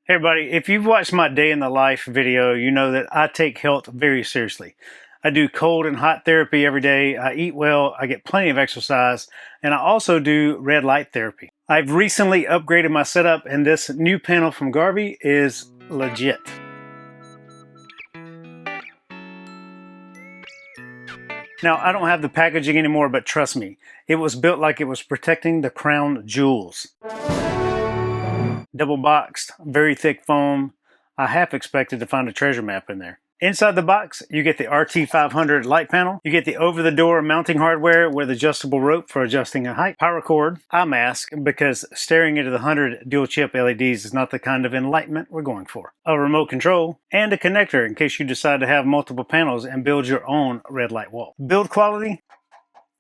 Hey everybody, if you've watched my day in the life video, you know that I take health very seriously. I do cold and hot therapy every day, I eat well, I get plenty of exercise, and I also do red light therapy. I've recently upgraded my setup and this new panel from Garvee is legit. Now, I don't have the packaging anymore, but trust me, it was built like it was protecting the crown jewels. Double boxed, very thick foam. I half expected to find a treasure map in there. Inside the box, you get the RT500 light panel. You get the over-the-door mounting hardware with adjustable rope for adjusting the height, power cord, eye mask, because staring into the 100 dual-chip LEDs is not the kind of enlightenment we're going for. A remote control, and a connector in case you decide to have multiple panels and build your own red light wall. Build quality,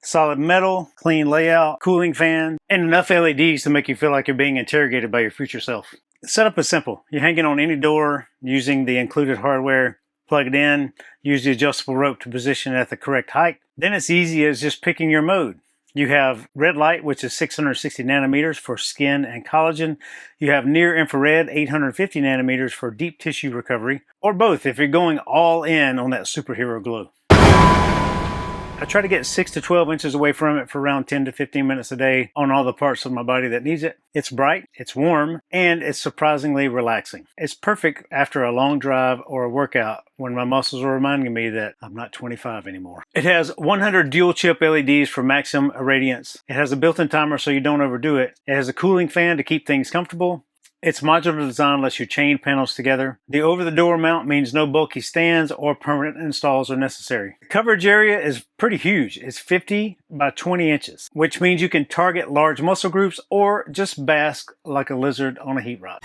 solid metal, clean layout, cooling fan, and enough LEDs to make you feel like you're being interrogated by your future self. The setup is simple. You hang it on any door using the included hardware, plug it in, use the adjustable rope to position it at the correct height. Then it's easy as just picking your mode. You have red light, which is 660 nanometers for skin and collagen. You have near infrared, 850 nanometers for deep tissue recovery, or both if you're going all in on that superhero glow. I try to get 6 to 12 inches away from it for around 10 to 15 minutes a day on all the parts of my body that needs it. It's bright, it's warm, and it's surprisingly relaxing. It's perfect after a long drive or a workout when my muscles are reminding me that I'm not 25 anymore. It has 100 dual chip LEDs for maximum irradiance. It has a built-in timer so you don't overdo it. It has a cooling fan to keep things comfortable. Its modular design lets you chain panels together. The over-the-door mount means no bulky stands or permanent installs are necessary. The coverage area is pretty huge. It's 50 by 20 inches, which means you can target large muscle groups or just bask like a lizard on a heat rock.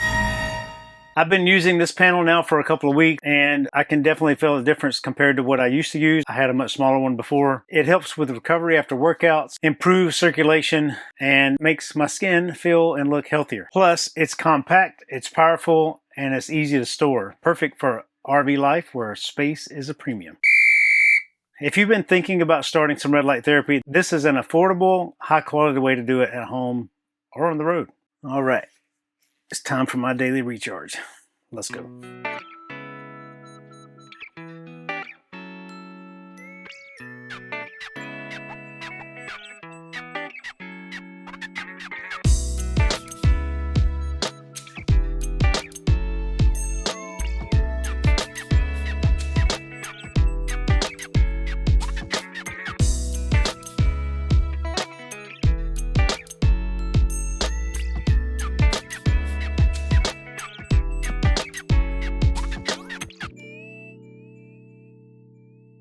I've been using this panel now for a couple of weeks and I can definitely feel the difference compared to what I used to use. I had a much smaller one before. It helps with recovery after workouts, improves circulation, and makes my skin feel and look healthier. Plus, it's compact, it's powerful, and it's easy to store. Perfect for RV life where space is a premium. If you've been thinking about starting some red light therapy, this is an affordable, high quality way to do it at home or on the road. All right. It's time for my daily recharge. Let's go.